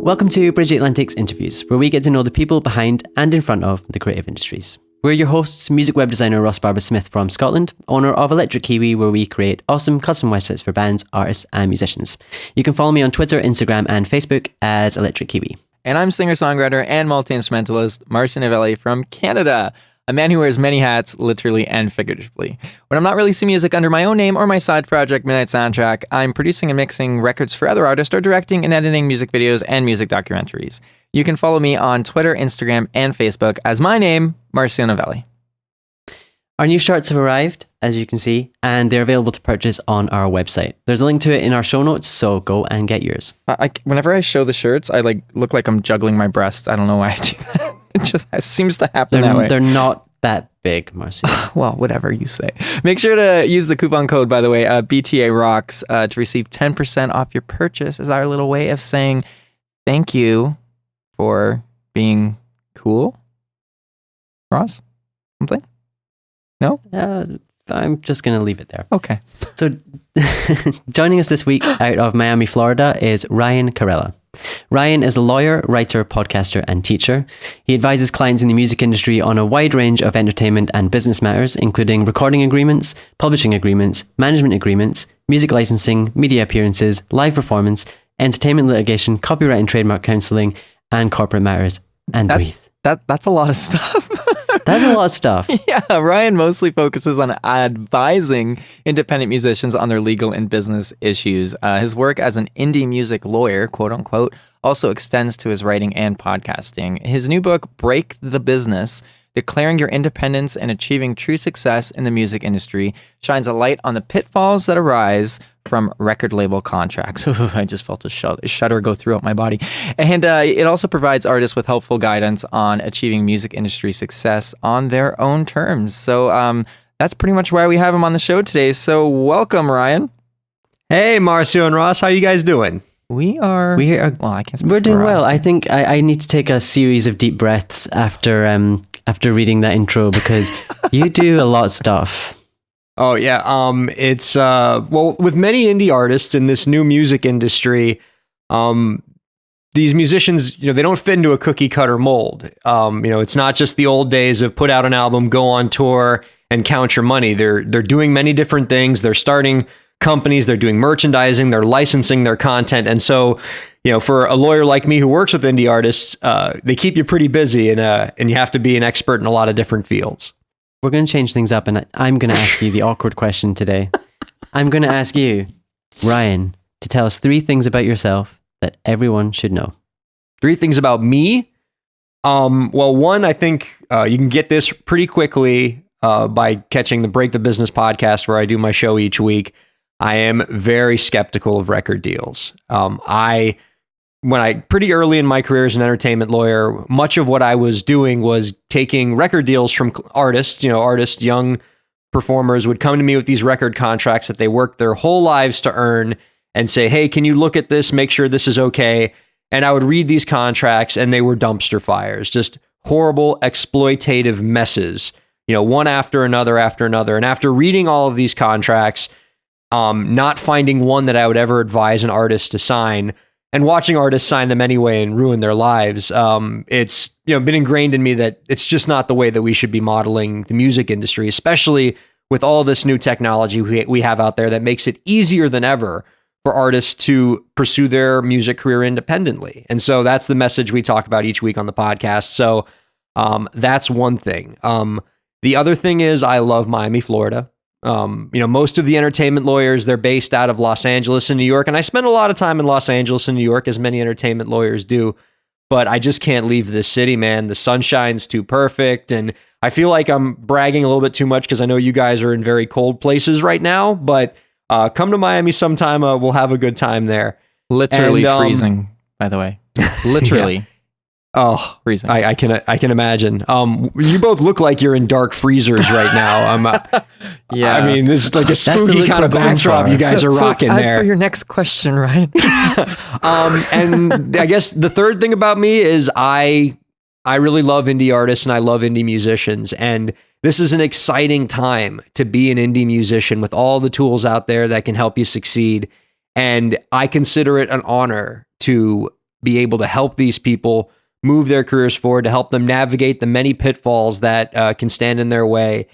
Welcome to Bridge Atlantic's interviews, where we get to know the people behind and in front of the creative industries. We're your hosts, music web designer Ross Barber-Smith from Scotland, owner of Electric Kiwi, where we create awesome custom websites for bands, artists, and musicians. You can follow me on Twitter, Instagram, and Facebook as Electric Kiwi. And I'm singer-songwriter and multi-instrumentalist Marcio Novelli from Canada, a man who wears many hats, literally and figuratively. When I'm not releasing music under my own name or my side project, Midnight Soundtrack, I'm producing and mixing records for other artists or directing and editing music videos and music documentaries. You can follow me on Twitter, Instagram, and Facebook as my name, Marcio Novelli. Our new shirts have arrived, as you can see, and they're available to purchase on our website. There's a link to it in our show notes, so go and get yours. Whenever I show the shirts, I look like I'm juggling my breast. I don't know why I do that. It seems to happen that way. They're not that big, Marcio. Well, whatever you say. Make sure to use the coupon code, by the way, BTA Rocks, to receive 10% off your purchase as our little way of saying thank you for being cool. Ross? Something? No? I'm just going to leave it there. Okay. So joining us this week out of Miami, Florida is Ryan Keralis. Ryan is a lawyer, writer, podcaster, and teacher. He advises clients in the music industry on a wide range of entertainment and business matters, including recording agreements, publishing agreements, management agreements, music licensing, media appearances, live performance, entertainment litigation, copyright and trademark counseling, and corporate matters. And breathe. That's a lot of stuff. That's a lot of stuff. Yeah, Ryan mostly focuses on advising independent musicians on their legal and business issues. His work as an indie music lawyer, quote unquote, also extends to his writing and podcasting. His new book, Break the Business, Declaring Your Independence and Achieving True Success in the Music Industry, shines a light on the pitfalls that arise from record label contracts. I just felt a shudder go throughout my body. And it also provides artists with helpful guidance on achieving music industry success on their own terms. So that's pretty much why we have him on the show today. So welcome, Ryan. Hey, Marcio and Ross. How are you guys doing? We're doing well. I think I need to take a series of deep breaths after reading that intro, because you do a lot of stuff. Oh yeah. It's well, with many indie artists in this new music industry, these musicians, they don't fit into a cookie cutter mold. It's not just the old days of put out an album, go on tour, and count your money. They're doing many different things. They're starting companies, they're doing merchandising, they're licensing their content. And so, for a lawyer like me who works with indie artists, they keep you pretty busy, and you have to be an expert in a lot of different fields. We're going to change things up, and I'm going to ask you the awkward question today. I'm going to ask you, Ryan, to tell us 3 things about yourself that everyone should know. 3 things about me? Well, one, I think you can get this pretty quickly by catching the Break the Business podcast, where I do my show each week. I am very skeptical of record deals. Pretty early in my career as an entertainment lawyer, much of what I was doing was taking record deals from artists. Young performers would come to me with these record contracts that they worked their whole lives to earn and say, hey, can you look at this, make sure this is okay? And I would read these contracts, and they were dumpster fires, just horrible, exploitative messes, one after another. And after reading all of these contracts, not finding one that I would ever advise an artist to sign, and watching artists sign them anyway and ruin their lives, it's been ingrained in me that it's just not the way that we should be modeling the music industry, especially with all this new technology we have out there that makes it easier than ever for artists to pursue their music career independently. And so that's the message we talk about each week on the podcast. So that's one thing. The other thing is I love Miami, Florida. Most of the entertainment lawyers, they're based out of Los Angeles and New York. And I spend a lot of time in Los Angeles and New York, as many entertainment lawyers do. But I just can't leave this city, man. The sunshine's too perfect. And I feel like I'm bragging a little bit too much because I know you guys are in very cold places right now. But come to Miami sometime. We'll have a good time there. Literally freezing, by the way. Literally. Yeah. Oh, freezing. I can imagine. You both look like you're in dark freezers right now. Yeah. I mean, this is like a spooky kind of backdrop you guys are rocking as there. For your next question, right? And I guess the third thing about me is I really love indie artists and I love indie musicians. And this is an exciting time to be an indie musician with all the tools out there that can help you succeed. And I consider it an honor to be able to help these people move their careers forward, to help them navigate the many pitfalls that can stand in their way.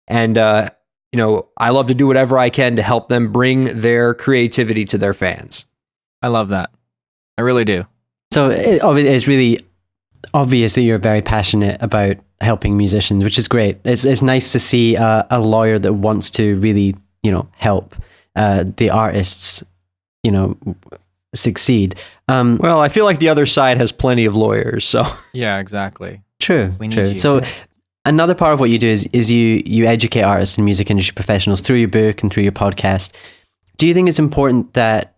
And, I love to do whatever I can to help them bring their creativity to their fans. I love that. I really do. So it's really obvious that you're very passionate about helping musicians, which is great. It's nice to see a lawyer that wants to really, help the artists, succeed. Well, I feel like the other side has plenty of lawyers, so. Yeah, exactly. True. We need True. you. So another part of what you do is you educate artists and music industry professionals through your book and through your podcast. Do you think it's important that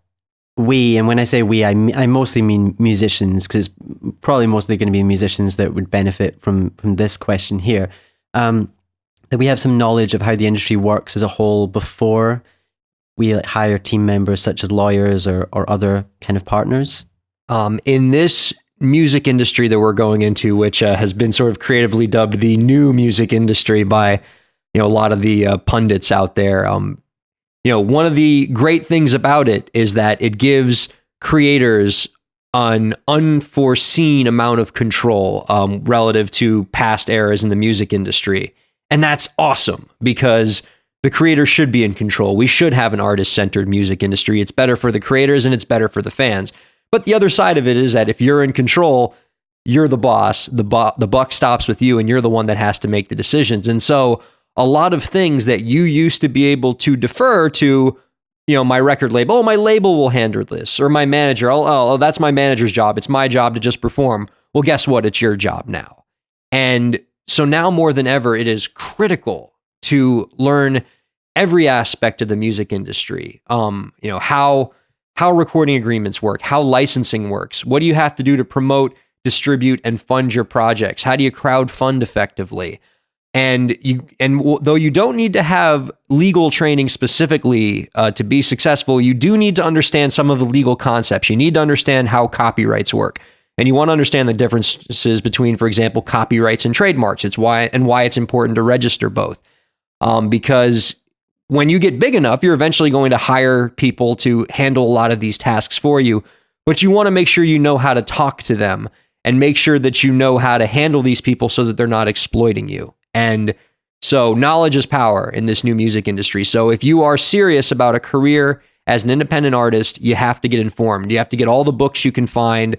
we, and when I say we, I mostly mean musicians, because it's probably mostly going to be musicians that would benefit from this question here, that we have some knowledge of how the industry works as a whole before we hire team members such as lawyers or other kind of partners? In this music industry that we're going into, which has been sort of creatively dubbed the new music industry by a lot of the pundits out there, one of the great things about it is that it gives creators an unforeseen amount of control relative to past eras in the music industry. And that's awesome, because the creator should be in control. We should have an artist-centered music industry. It's better for the creators and it's better for the fans. But the other side of it is that if you're in control, you're the boss. The buck stops with you, and you're the one that has to make the decisions. And so a lot of things that you used to be able to defer to, my record label, my label will handle this, or my manager, that's my manager's job. It's my job to just perform. Well, guess what? It's your job now. And so now more than ever, it is critical to learn every aspect of the music industry. How recording agreements work, how licensing works. What do you have to do to promote, distribute, and fund your projects? How do you crowd fund effectively? And though you don't need to have legal training specifically to be successful, you do need to understand some of the legal concepts. You need to understand how copyrights work. And you want to understand the differences between, for example, copyrights and trademarks. It's why it's important to register both. Because when you get big enough, you're eventually going to hire people to handle a lot of these tasks for you. But you want to make sure you know how to talk to them and make sure that you know how to handle these people so that they're not exploiting you. And so knowledge is power in this new music industry. So if you are serious about a career as an independent artist, you have to get informed. You have to get all the books you can find,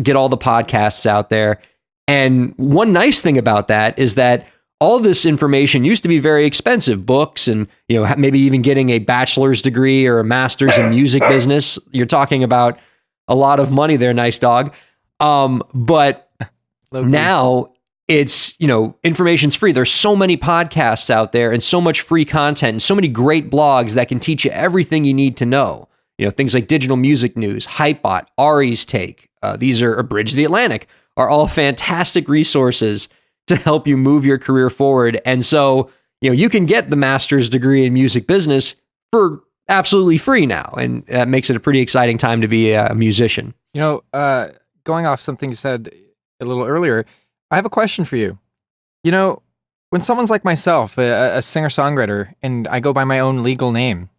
get all the podcasts out there. And one nice thing about that is that all this information used to be very expensive. Books and, maybe even getting a bachelor's degree or a master's in music business. You're talking about a lot of money there, nice dog. But now it's, information's free. There's so many podcasts out there and so much free content and so many great blogs that can teach you everything you need to know. Things like Digital Music News, Hypebot, Ari's Take. These are Bridge the Atlantic, are all fantastic resources to help you move your career forward. And so, you can get the master's degree in music business for absolutely free now. And that makes it a pretty exciting time to be a musician. Going off something you said a little earlier, I have a question for you. When someone's like myself, a singer-songwriter, and I go by my own legal name,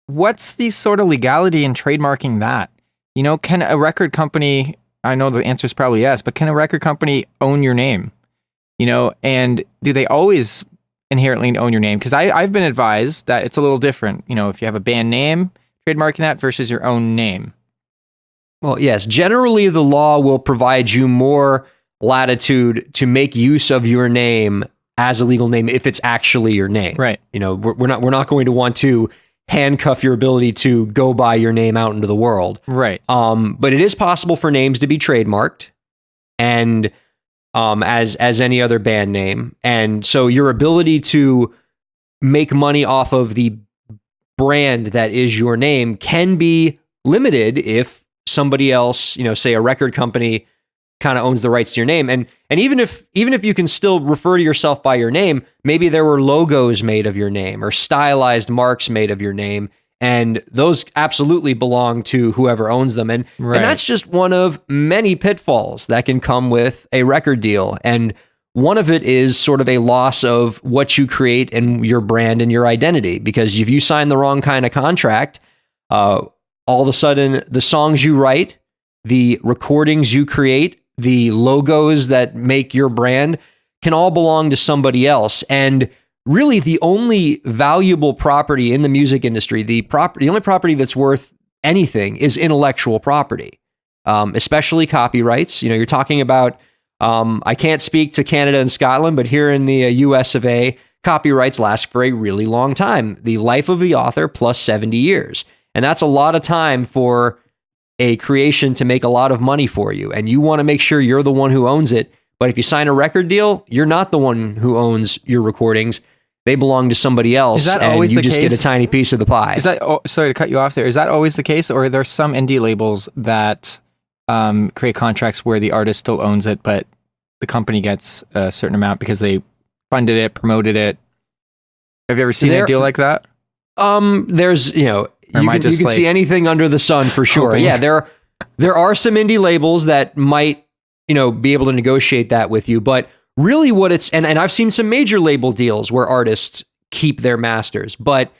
what's the sort of legality in trademarking that? Can a record company, I know the answer is probably yes, but can a record company own your name? And do they always inherently own your name? Because I've been advised that it's a little different, if you have a band name, trademarking that versus your own name. Well, yes, generally the law will provide you more latitude to make use of your name as a legal name if it's actually your name. Right. We're not going to want to handcuff your ability to go by your name out into the world. Right. But it is possible for names to be trademarked, and as any other band name. And so your ability to make money off of the brand that is your name can be limited if somebody else, say a record company, kind of owns the rights to your name. And even if you can still refer to yourself by your name, maybe there were logos made of your name or stylized marks made of your name, and those absolutely belong to whoever owns them. And that's just one of many pitfalls that can come with a record deal. And one of it is sort of a loss of what you create and your brand and your identity, because if you sign the wrong kind of contract, all of a sudden the songs you write, the recordings you create, the logos that make your brand can all belong to somebody else. And really the only valuable property in the music industry, the only property that's worth anything is intellectual property, especially copyrights. You're talking about, I can't speak to Canada and Scotland, but here in the US of A, copyrights last for a really long time. The life of the author plus 70 years. And that's a lot of time for a creation to make a lot of money for you. And you want to make sure you're the one who owns it. But if you sign a record deal, you're not the one who owns your recordings. They belong to somebody else. Is that always the case? And you just get a tiny piece of the pie. Is that, sorry to cut you off there. Is that always the case? Or are there some indie labels that create contracts where the artist still owns it, but the company gets a certain amount because they funded it, promoted it? Have you ever seen a deal like that? There's, you can see anything under the sun for sure. Hoping. Yeah, there are some indie labels that might, be able to negotiate that with you. But really what it's, and I've seen some major label deals where artists keep their masters, but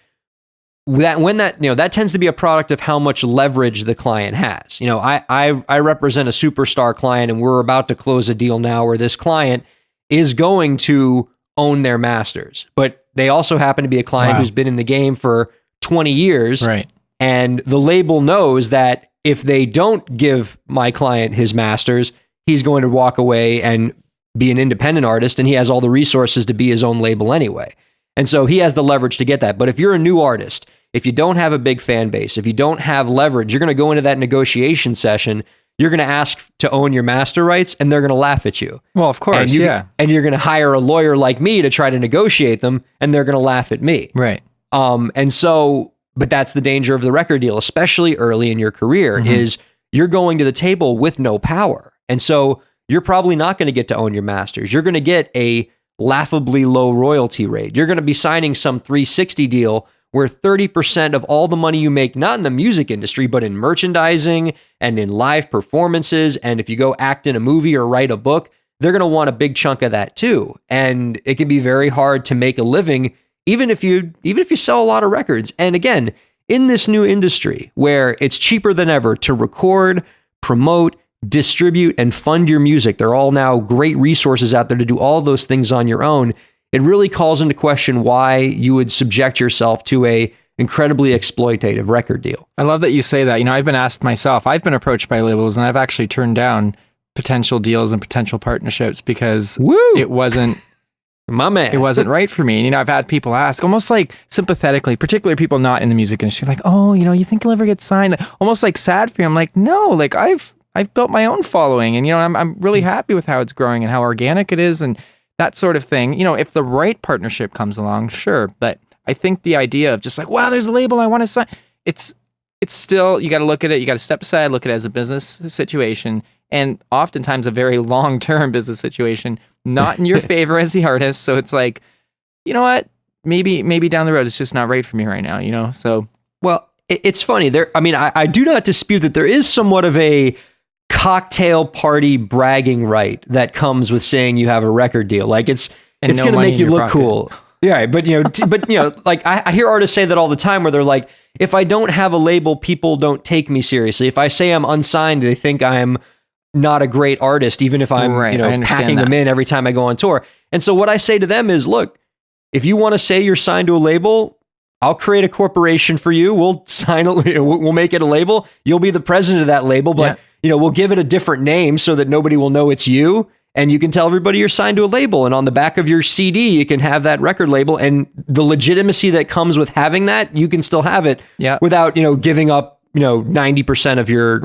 that tends to be a product of how much leverage the client has. I represent a superstar client, and we're about to close a deal now where this client is going to own their masters, but they also happen to be a client who's been in the game for 20 years. Right. And the label knows that if they don't give my client his masters, he's going to walk away and be an independent artist, and he has all the resources to be his own label anyway. And so he has the leverage to get that. But if you're a new artist, if you don't have a big fan base, if you don't have leverage, you're going to go into that negotiation session, you're going to ask to own your master rights, and they're going to laugh at you. Well, of course, And you're going to hire a lawyer like me to try to negotiate them, and they're going to laugh at me. Right. But that's the danger of the record deal, especially early in your career, is you're going to the table with no power. And so you're probably not going to get to own your masters. You're going to get a laughably low royalty rate. You're going to be signing some 360 deal where 30% of all the money you make, not in the music industry, but in merchandising and in live performances, and if you go act in a movie or write a book, they're going to want a big chunk of that too. And it can be very hard to make a living even if you sell a lot of records. And again, in this new industry where it's cheaper than ever to record, promote, distribute, and fund your music, there are all now great resources out there to do all those things on your own. It really calls into question why you would subject yourself to a incredibly exploitative record deal. I love that you say that. I've been asked myself, I've been approached by labels, and I've actually turned down potential deals and potential partnerships because it wasn't my man. It wasn't right for me. And I've had people ask, almost like sympathetically, particularly people not in the music industry, like, oh, you think you'll ever get signed? Almost like sad for you. I'm like, no, like I've built my own following, and I'm really happy with how it's growing and how organic it is and that sort of thing. If the right partnership comes along, sure. But I think the idea of just like, wow, there's a label I want to sign, it's still, you got to look at it, you got to step aside, look at it as a business situation, and oftentimes a very long-term business situation, not in your favor as the artist. So it's like, you know what, maybe down the road it's just not right for me right now, so. Well, it's funny. I do not dispute that there is somewhat of a cocktail party bragging right that comes with saying you have a record deal. Like it's going to make you look cool. Yeah, but like I hear artists say that all the time where they're like, if I don't have a label, people don't take me seriously. If I say I'm unsigned, they think I'm not a great artist, even if I'm packing them in every time I go on tour. And so what I say to them is, look, if you want to say you're signed to a label, I'll create a corporation for you. We'll sign we'll make it a label. You'll be the president of that label, but we'll give it a different name so that nobody will know it's you. And you can tell everybody you're signed to a label. And on the back of your CD, you can have that record label. And the legitimacy that comes with having that, you can still have it without, giving up, 90% of your,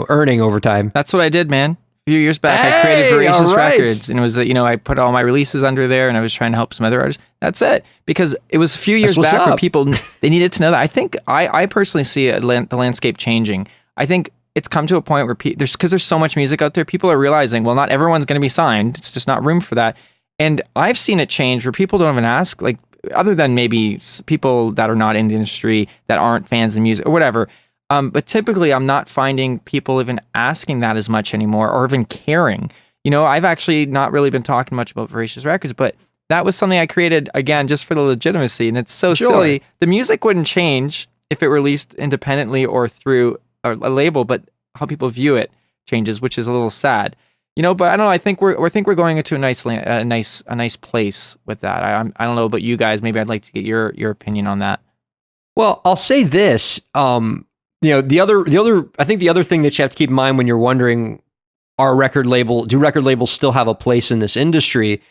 earning over time. That's what I did, man. A few years back, I created Voracious Records. And it was, I put all my releases under there, and I was trying to help some other artists. That's it. Because it was a few years back where people, they needed to know that. I think I personally see the landscape changing. I think it's come to a point where because there's so much music out there, people are realizing, well, not everyone's going to be signed. It's just not room for that. And I've seen it change where people don't even ask, like, other than maybe people that are not in the industry that aren't fans of music or whatever. But typically I'm not finding people even asking that as much anymore or even caring. I've actually not really been talking much about Voracious Records, but that was something I created, again, just for the legitimacy. And it's so silly. The music wouldn't change. if it released independently or through a label, but how people view it changes, which is a little sad. But I don't know. I think we're going into a nice place with that. I don't know about you guys. Maybe I'd like to get your opinion on that. Well, I'll say this. The other thing that you have to keep in mind when you're wondering, do record labels still have a place in this industry,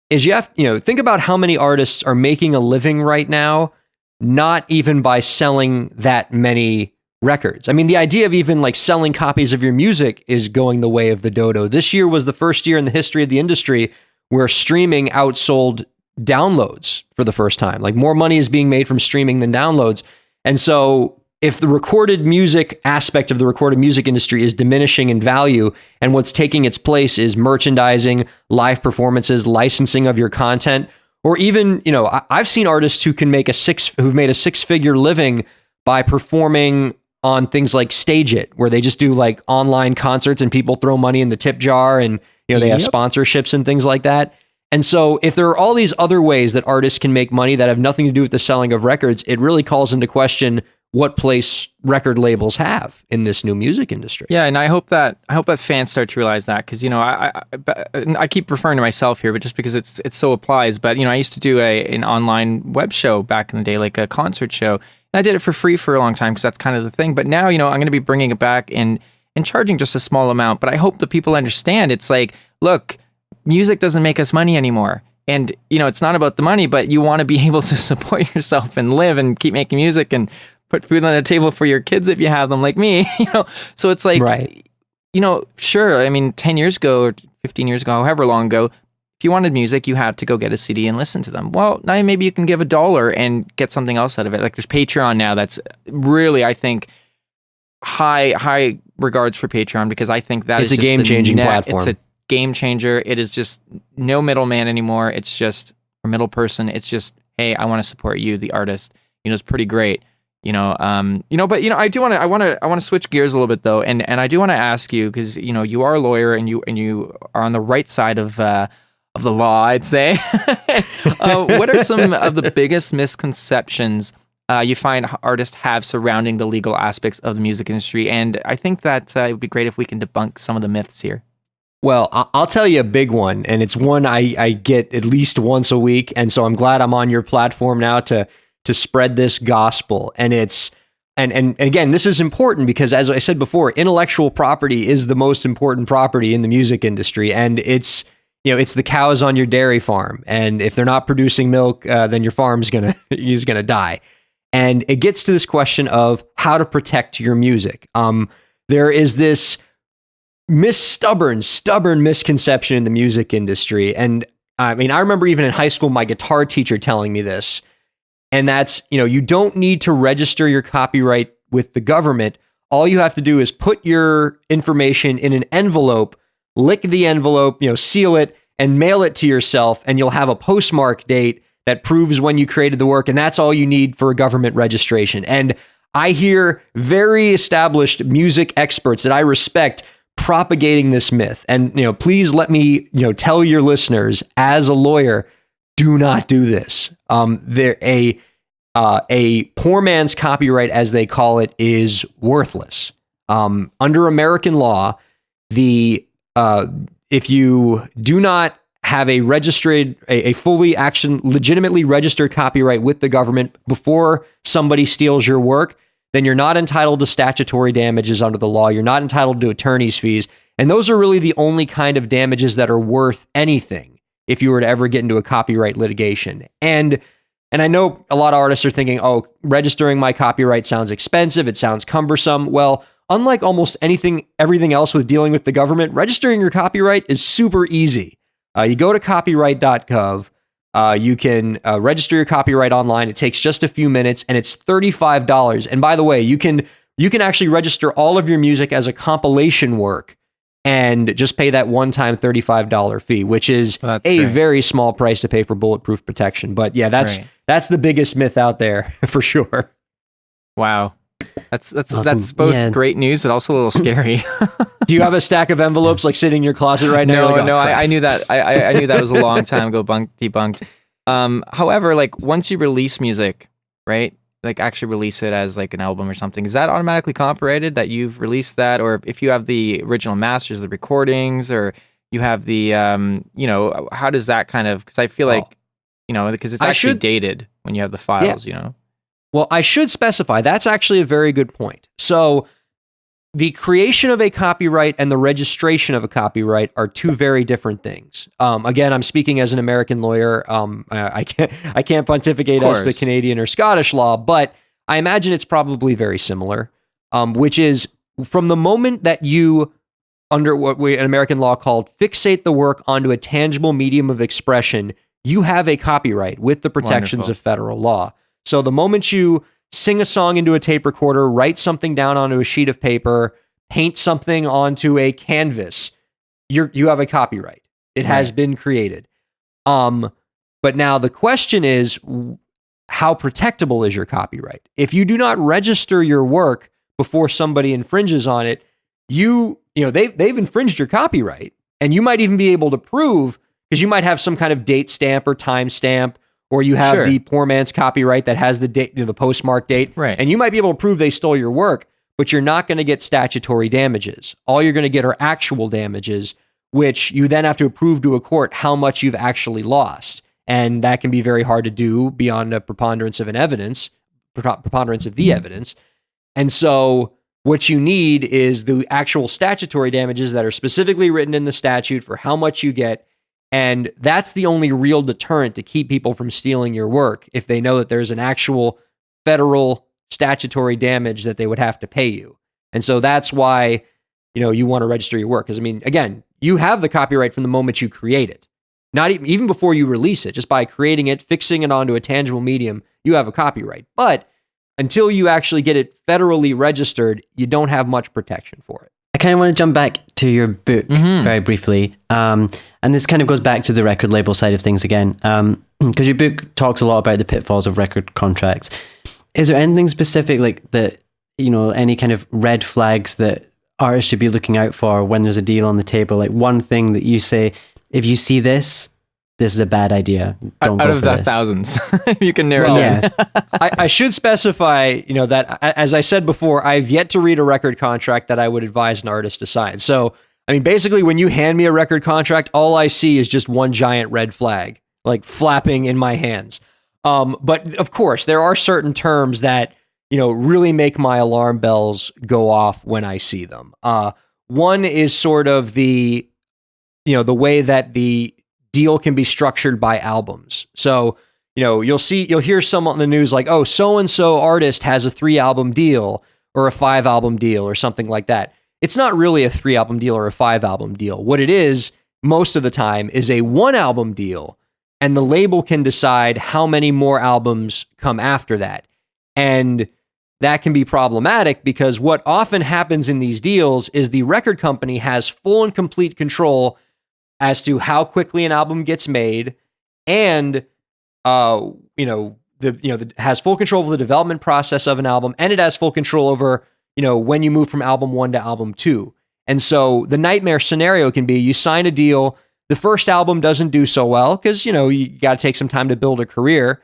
is you have, think about how many artists are making a living right now, not even by selling that many records. I mean, the idea of even like selling copies of your music is going the way of the dodo. This year was the first year in the history of the industry where streaming outsold downloads for the first time. Like, more money is being made from streaming than downloads. And so if the recorded music aspect of the recorded music industry is diminishing in value, and what's taking its place is merchandising, live performances, licensing of your content, or even, I've seen artists who've made a 6-figure living by performing on things like Stage It, where they just do like online concerts and people throw money in the tip jar, and they have sponsorships and things like that. And so if there are all these other ways that artists can make money that have nothing to do with the selling of records, it really calls into question what place record labels have in this new music industry. Yeah, and I hope that fans start to realize that, because I keep referring to myself here, but just because it so applies. But I used to do an online web show back in the day, like a concert show, and I did it for free for a long time because that's kind of the thing. But now I'm going to be bringing it back and charging just a small amount. But I hope that people understand, it's like, look, music doesn't make us money anymore. And, it's not about the money, but you want to be able to support yourself and live and keep making music and put food on the table for your kids if you have them, like me, So it's like, right. Sure. I mean, 10 years ago or 15 years ago, however long ago, if you wanted music, you had to go get a CD and listen to them. Well, now maybe you can give $1 and get something else out of it. Like, there's Patreon now. That's really, I think, high regards for Patreon, because I think that it's a game-changing platform. It's a game changer. It is just no middleman anymore. It's just a middle person. It's just, hey, I want to support you, the artist. It's pretty great. But I want to switch gears a little bit though, and I do want to ask you, because you are a lawyer and you are on the right side of the law, I'd say. What are some of the biggest misconceptions you find artists have surrounding the legal aspects of the music industry? And I think that it would be great if we can debunk some of the myths here. Well, I'll tell you a big one, and it's one I get at least once a week, and so I'm glad I'm on your platform now to spread this gospel. And it's and again, this is important because, as I said before, intellectual property is the most important property in the music industry, and it's the cows on your dairy farm, and if they're not producing milk, then your farm's gonna die. And it gets to this question of how to protect your music. There is this stubborn misconception in the music industry. And I mean, I remember even in high school, my guitar teacher telling me this, and that's, you don't need to register your copyright with the government. All you have to do is put your information in an envelope, lick the envelope, seal it, and mail it to yourself, and you'll have a postmark date that proves when you created the work, and that's all you need for a government registration. And I hear very established music experts that I respect propagating this myth. And, please let me, tell your listeners, as a lawyer, do not do this. A poor man's copyright, as they call it, is worthless. Under American law, if you do not have a legitimately registered copyright with the government before somebody steals your work, then you're not entitled to statutory damages under the law. You're not entitled to attorney's fees. And those are really the only kind of damages that are worth anything if you were to ever get into a copyright litigation. And I know a lot of artists are thinking, oh, registering my copyright sounds expensive. It sounds cumbersome. Well, unlike almost everything else with dealing with the government, registering your copyright is super easy. You go to copyright.gov. You can register your copyright online. It takes just a few minutes, and it's $35. And by the way, you can actually register all of your music as a compilation work and just pay that one-time $35 fee, which is very small price to pay for bulletproof protection. But yeah, that's the biggest myth out there for sure. Wow. That's both great news, but also a little scary. Do you have a stack of envelopes like sitting in your closet right now? No, I knew that. I knew that was a long time ago debunked. However, like once you release music, right, like actually release it as like an album or something, is that automatically copyrighted that you've released that? Or if you have the original masters of the recordings, or you have the, how does that kind of, because I feel like, because it's actually dated when you have the files, Well, I should specify, that's actually a very good point. So the creation of a copyright and the registration of a copyright are two very different things. Again, I'm speaking as an American lawyer. I can't pontificate as to Canadian or Scottish law, but I imagine it's probably very similar, which is from the moment that you, under what we in American law called fixate the work onto a tangible medium of expression, you have a copyright with the protections of federal law. So the moment you sing a song into a tape recorder, write something down onto a sheet of paper, paint something onto a canvas, you have a copyright. It has been created. But now the question is, how protectable is your copyright? If you do not register your work before somebody infringes on it, they've infringed your copyright, and you might even be able to prove, because you might have some kind of date stamp or time stamp, or you have the poor man's copyright that has the date, the postmark date, and you might be able to prove they stole your work, but you're not going to get statutory damages. All you're going to get are actual damages, which you then have to prove to a court how much you've actually lost, and that can be very hard to do beyond a preponderance of the evidence. And so what you need is the actual statutory damages that are specifically written in the statute for how much you get. And that's the only real deterrent to keep people from stealing your work, if they know that there's an actual federal statutory damage that they would have to pay you. And so that's why, you want to register your work. Because, again, you have the copyright from the moment you create it. Not even before you release it, just by creating it, fixing it onto a tangible medium, you have a copyright. But until you actually get it federally registered, you don't have much protection for it. I kind of want to jump back to your book very briefly. And this kind of goes back to the record label side of things again, because your book talks a lot about the pitfalls of record contracts. Is there anything specific like that, any kind of red flags that artists should be looking out for when there's a deal on the table? Like one thing that you say, if you see this is a bad idea. Don't go out for of the this. Thousands, you can narrow it down. I should specify, that as I said before, I've yet to read a record contract that I would advise an artist to sign. So, basically, when you hand me a record contract, all I see is just one giant red flag, like flapping in my hands. But of course, there are certain terms that, really make my alarm bells go off when I see them. One is sort of the way that the deal can be structured by albums. So, you'll hear someone on the news like, oh, so-and-so artist has a 3-album deal or a 5-album deal or something like that. It's not really a 3-album deal or a 5-album deal. What it is, most of the time, is a 1-album deal, and the label can decide how many more albums come after that. And that can be problematic because what often happens in these deals is the record company has full and complete control as to how quickly an album gets made, and has full control over the development process of an album, and it has full control over when you move from album 1 to album 2. And so the nightmare scenario can be you sign a deal, the first album doesn't do so well because, you got to take some time to build a career.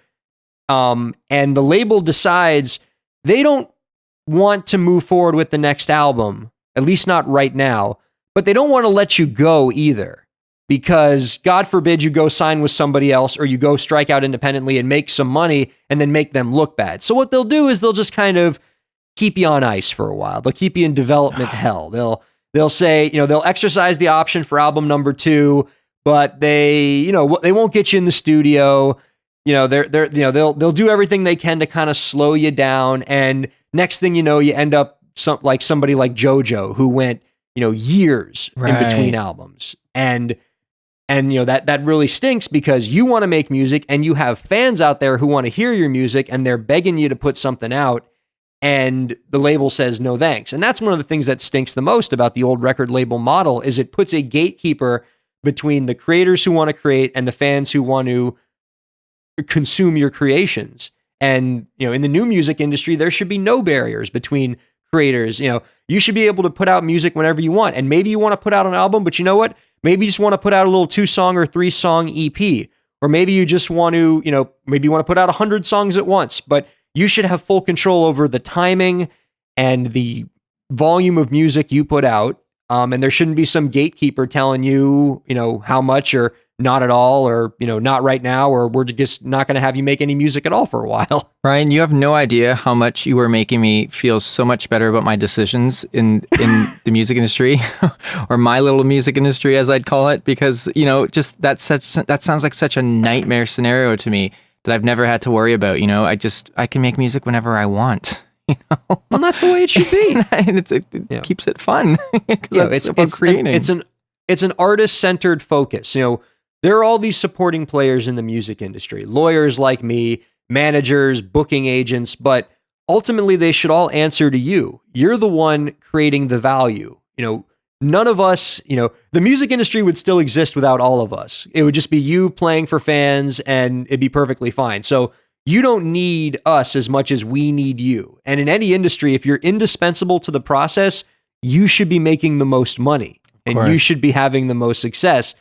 And the label decides they don't want to move forward with the next album, at least not right now, but they don't want to let you go either. Because God forbid you go sign with somebody else or you go strike out independently and make some money and then make them look bad. So what they'll do is they'll just kind of keep you on ice for a while. They'll keep you in development hell. They'll say, they'll exercise the option for album number 2, but they won't get you in the studio. They'll do everything they can to kind of slow you down. And next thing you know, you end up like somebody like JoJo who went, years in between albums. And that really stinks because you want to make music and you have fans out there who want to hear your music and they're begging you to put something out, and the label says no thanks. And that's one of the things that stinks the most about the old record label model is it puts a gatekeeper between the creators who want to create and the fans who want to consume your creations. And, in the new music industry, there should be no barriers between creators. You should be able to put out music whenever you want. And maybe you want to put out an album, but you know what? Maybe you just want to put out a little 2-song or 3-song EP. Or maybe you just want to, maybe you want to put out 100 songs at once, but you should have full control over the timing and the volume of music you put out. And there shouldn't be some gatekeeper telling you, how much or not at all, or, not right now, or we're just not going to have you make any music at all for a while. Ryan, you have no idea how much you were making me feel so much better about my decisions in the music industry, or my little music industry, as I'd call it, because, just that sounds like such a nightmare scenario to me that I've never had to worry about. I can make music whenever I want. Well, that's the way it should be. And it keeps it fun, because that's about creating. It's an artist-centered focus. There are all these supporting players in the music industry, lawyers like me, managers, booking agents, but ultimately they should all answer to you. You're the one creating the value. None of us, the music industry would still exist without all of us. It would just be you playing for fans and it'd be perfectly fine. So you don't need us as much as we need you. And in any industry, if you're indispensable to the process, you should be making the most money and you should be having the most success.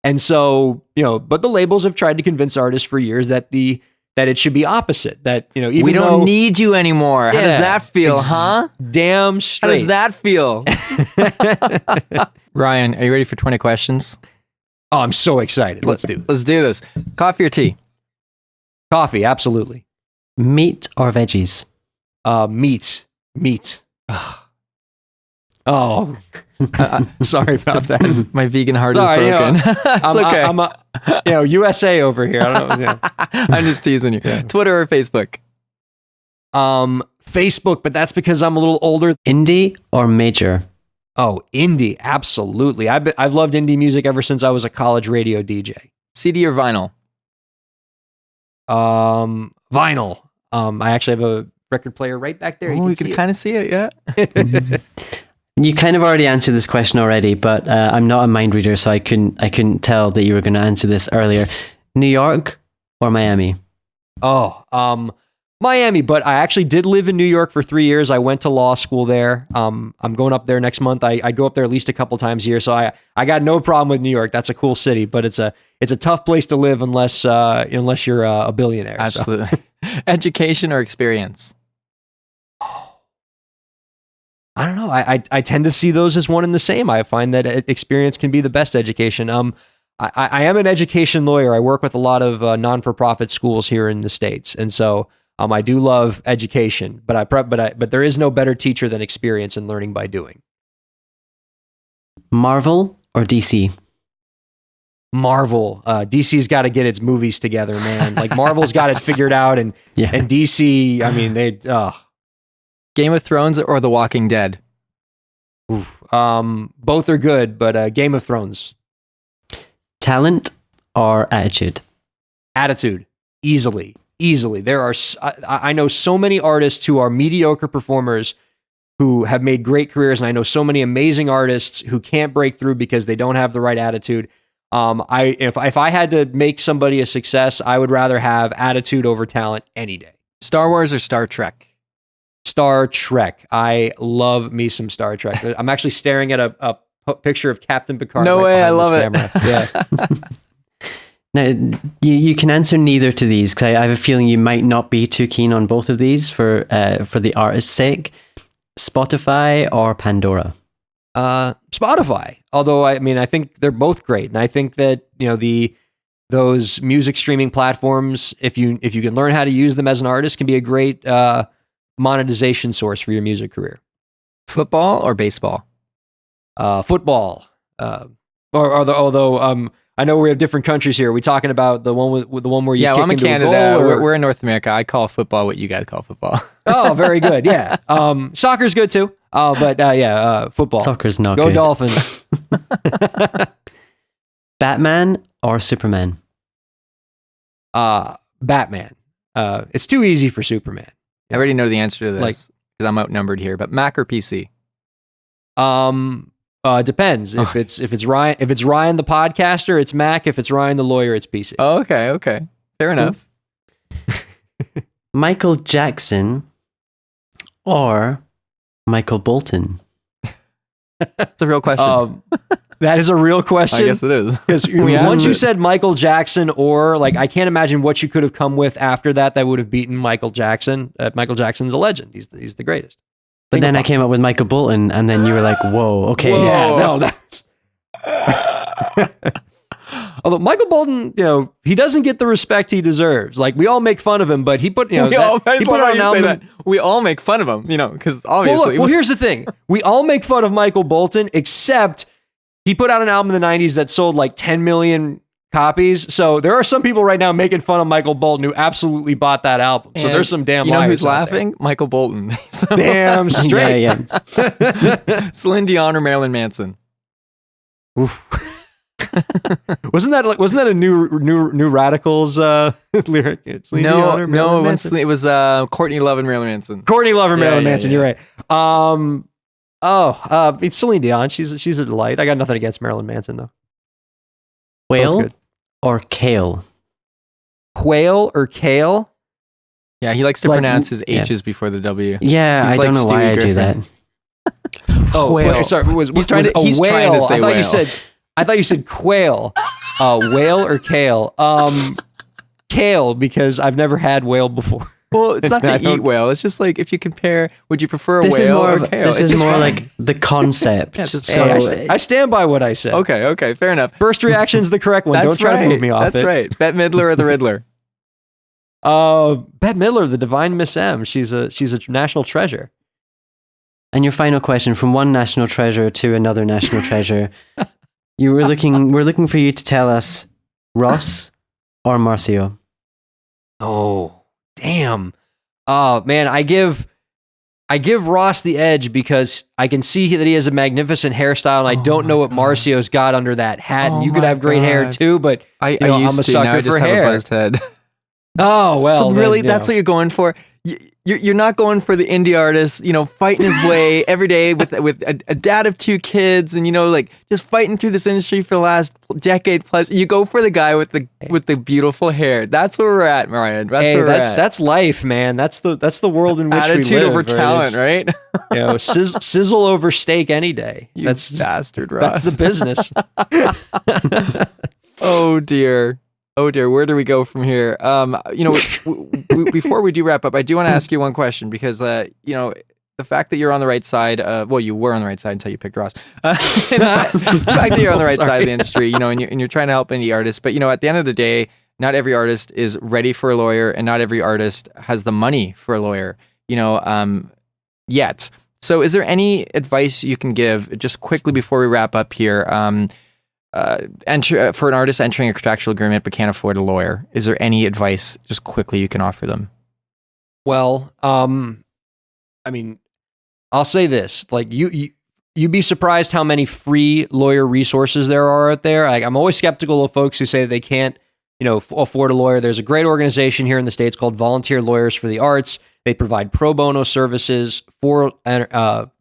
And so, but the labels have tried to convince artists for years that it should be opposite. That, even we don't need you anymore. How does that feel, huh? Damn straight. How does that feel? Ryan, are you ready for 20 questions? Oh, I'm so excited. Let's do this. Coffee or tea? Coffee, absolutely. Meat or veggies? Meat. Oh, sorry about that. My vegan heart is broken. It's okay. I'm USA over here. I don't know. I'm just teasing you. Yeah. Twitter or Facebook? Facebook, but that's because I'm a little older. Indie or major? Oh, indie, absolutely. I've loved indie music ever since I was a college radio DJ. CD or vinyl? Vinyl. I actually have a record player right back there. You can kind of see it, yeah. You kind of already answered this question already, but I'm not a mind reader, so I couldn't tell that you were going to answer this earlier. New York or Miami? Oh, Miami, but I actually did live in New York for 3 years. I went to law school there. I'm going up there next month. I go up there at least a couple times a year, so I got no problem with New York. That's a cool city, but it's a tough place to live unless you're a billionaire. Absolutely. So. Education or experience? I don't know. I tend to see those as one and the same. I find that experience can be the best education. I am an education lawyer. I work with a lot of non-for-profit schools here in the States, and so I do love education. But there is no better teacher than experience and learning by doing. Marvel or DC? Marvel. DC's got to get its movies together, man. Like Marvel's got it figured out, and DC. I mean, they. Game of Thrones or The Walking Dead? Both are good, but Game of Thrones. Talent or attitude? Attitude. Easily. I know so many artists who are mediocre performers who have made great careers, and I know so many amazing artists who can't break through because they don't have the right attitude. If I had to make somebody a success, I would rather have attitude over talent any day. Star Wars or Star Trek? Star Trek. I love me some Star Trek. I'm actually staring at a picture of Captain Picard. No way, I love it. Yeah. Now, you can answer neither to these, because I have a feeling you might not be too keen on both of these for the artist's sake. Spotify or Pandora? Spotify. Although I think they're both great, and I think that those music streaming platforms, if you can learn how to use them as an artist, can be a great monetization source for your music career. Football or baseball? Football. Although I know we have different countries here. Are we talking about the one with the one where you kick I'm in into Canada. a goal, We're in North America. I call football what you guys call football. Oh, very good. Yeah. Soccer's good too. But football. Soccer's not good. good. Go Dolphins. Batman or Superman? Batman. It's too easy for Superman. I already know the answer to this because I'm outnumbered here. But Mac or PC? Depends. If it's Ryan the podcaster, it's Mac. If it's Ryan the lawyer, it's PC. Oh, okay. Fair enough. Michael Jackson or Michael Bolton? It's a real question. That is a real question. I guess it is. Because once you said Michael Jackson, or like, I can't imagine what you could have come with after that would have beaten Michael Jackson. Michael Jackson's a legend. He's the greatest. But then I came up with Michael Bolton, and then you were like, whoa, okay. Whoa. Yeah, no, that's... Although Michael Bolton, he doesn't get the respect he deserves. Like, we all make fun of him, but he put, he put out an album. We all make fun of him, because obviously. Well, here's the thing. We all make fun of Michael Bolton, except he put out an album in the 90s that sold like 10 million copies. So there are some people right now making fun of Michael Bolton who absolutely bought that album. So there's some damn liars. You know who's laughing? Michael Bolton. Damn straight. Yeah. Celine Dion or Marilyn Manson. Oof. wasn't that a new Radicals lyric? No, it was Courtney Love and Marilyn Manson. Courtney Love and Marilyn Manson. You're right. It's Celine Dion. She's a delight. I got nothing against Marilyn Manson though. Whale or kale? Quail or kale? Yeah, he likes to pronounce his H's before the W. Yeah, I don't know why I do that. Whale. Sorry, he's trying to say whale. I thought you said quail. Whale or kale? Kale, because I've never had whale before. Well, it's not to eat whale. It's just like, if you compare, would you prefer a whale or kale? This is more like the concept. I stand by what I said. Okay, fair enough. First reaction's the correct one. Don't try to move me off it. That's right. Bette Midler or the Riddler? Bette Midler, the divine Miss M. She's a national treasure. And your final question, from one national treasure to another national treasure. We're looking for you to tell us Ross or Marcio. Oh, damn. Oh, man, I give Ross the edge because I can see that he has a magnificent hairstyle, and I don't know what Marcio's got under that hat. And you could have great hair too, but I'm a sucker for hair. Have a buzzed head. Oh, well. So really, that's what you're going for? You're not going for the indie artist, fighting his way every day with a dad of 2 kids, and just fighting through this industry for the last decade plus. You go for the guy with the beautiful hair. That's where we're at, Ryan. That's life, man. That's the world in which we live. Attitude over talent, right? Sizzle over steak any day. That's bastard, Ross. That's the business. Oh dear, where do we go from here? Before we do wrap up, I do want to ask you one question, because the fact that you're on the right side, you were on the right side until you picked Ross. The fact that you're on the right side of the industry, and you're trying to help indie artists, but at the end of the day, not every artist is ready for a lawyer, and not every artist has the money for a lawyer, yet. So is there any advice you can give, just quickly before we wrap up here, for an artist entering a contractual agreement but can't afford a lawyer? Is there any advice just quickly you can offer them? Well, I'll say this, like you'd be surprised how many free lawyer resources there are out there. I'm always skeptical of folks who say that they can't, afford a lawyer. There's a great organization here in the States called Volunteer Lawyers for the Arts. They provide pro bono services for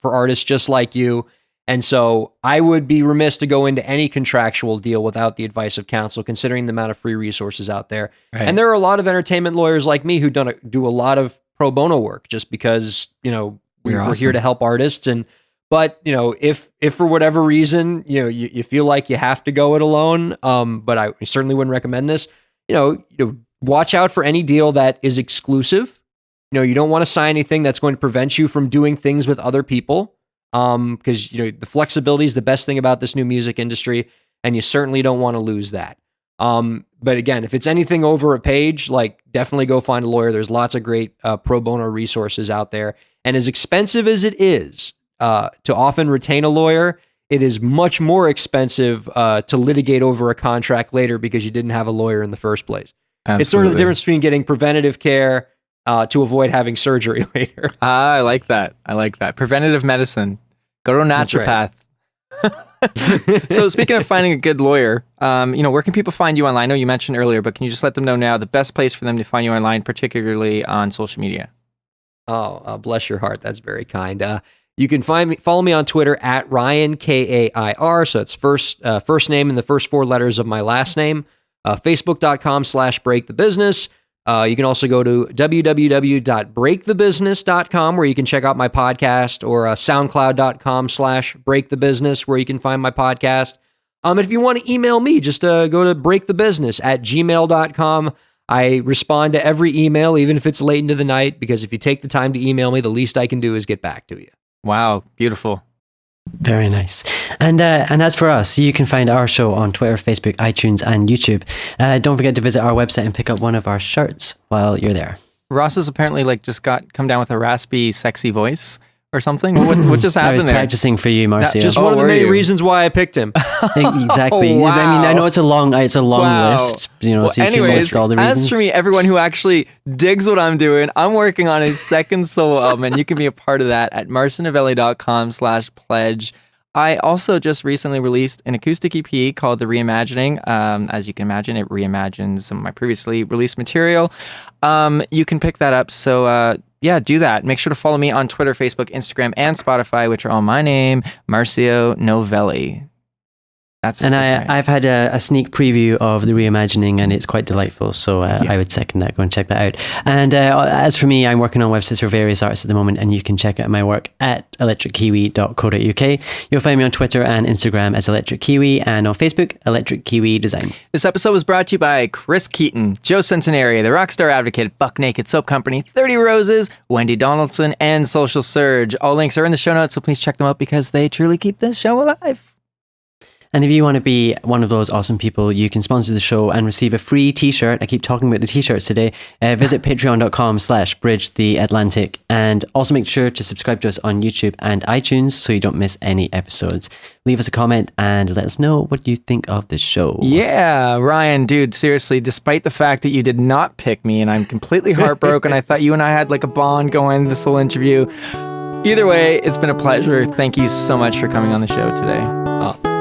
artists just like you. And so I would be remiss to go into any contractual deal without the advice of counsel, considering the amount of free resources out there. Right. And there are a lot of entertainment lawyers like me who do a lot of pro bono work just because, we're here to help artists. But if for whatever reason, you feel like you have to go it alone, but I certainly wouldn't recommend this, watch out for any deal that is exclusive. You don't want to sign anything that's going to prevent you from doing things with other people. Because the flexibility is the best thing about this new music industry, and you certainly don't want to lose that. But again, if it's anything over a page, like, definitely go find a lawyer. There's lots of great pro bono resources out there, and as expensive as it is to often retain a lawyer, it is much more expensive to litigate over a contract later because you didn't have a lawyer in the first place. Absolutely. It's sort of the difference between getting preventative care to avoid having surgery later. I like that. Preventative medicine. Go to a naturopath. Right. So speaking of finding a good lawyer, where can people find you online? I know you mentioned earlier, but can you just let them know now the best place for them to find you online, particularly on social media? Oh, bless your heart. That's very kind. You can follow me on Twitter at Ryan Kair. So it's first name and the first 4 letters of my last name. Facebook.com/breakthebusiness. You can also go to www.breakthebusiness.com where you can check out my podcast, or soundcloud.com/breakthebusiness where you can find my podcast. If you want to email me, just go to breakthebusiness@gmail.com. I respond to every email, even if it's late into the night, because if you take the time to email me, the least I can do is get back to you. Wow, beautiful. Very nice. And as for us, you can find our show on Twitter, Facebook, iTunes, and YouTube. Don't forget to visit our website and pick up one of our shirts while you're there. Ross has apparently just come down with a raspy, sexy voice or something. What just happened I was there? practicing for you, Marcio. Just one of the many reasons why I picked him. Exactly. Oh, wow. I mean, I know it's a long list, so you know, so you can list all the reasons. As for me, everyone who actually digs what I'm doing, I'm working on a second solo album, and you can be a part of that at marcinovelli.com/pledge. I also just recently released an acoustic EP called The Reimagining. As you can imagine, it reimagines some of my previously released material. You can pick that up. So, yeah, do that. Make sure to follow me on Twitter, Facebook, Instagram, and Spotify, which are all my name, Marcio Novelli. I've had a sneak preview of The Reimagining, and it's quite delightful. So I would second that. Go and check that out. And as for me, I'm working on websites for various artists at the moment, and you can check out my work at electrickiwi.co.uk. You'll find me on Twitter and Instagram as Electric Kiwi, and on Facebook, Electric Kiwi Design. This episode was brought to you by Chris Keaton, Joe Centenary, The Rockstar Advocate, Buck Naked Soap Company, 30 Roses, Wendy Donaldson, and Social Surge. All links are in the show notes, so please check them out because they truly keep this show alive. And if you want to be one of those awesome people, you can sponsor the show and receive a free t-shirt. I keep talking about the t-shirts today. Visit patreon.com/bridgetheatlantic, and also make sure to subscribe to us on YouTube and iTunes so you don't miss any episodes. Leave us a comment and let us know what you think of the show. Yeah, Ryan, dude, seriously, despite the fact that you did not pick me and I'm completely heartbroken, I thought you and I had a bond going this whole interview. Either way, it's been a pleasure. Thank you so much for coming on the show today.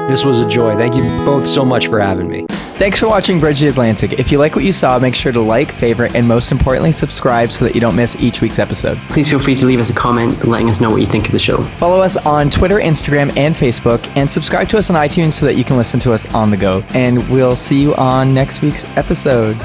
This was a joy. Thank you both so much for having me. Thanks for watching Bridge the Atlantic. If you like what you saw, make sure to like, favorite, and most importantly, subscribe so that you don't miss each week's episode. Please feel free to leave us a comment letting us know what you think of the show. Follow us on Twitter, Instagram, and Facebook, and subscribe to us on iTunes so that you can listen to us on the go. And we'll see you on next week's episode.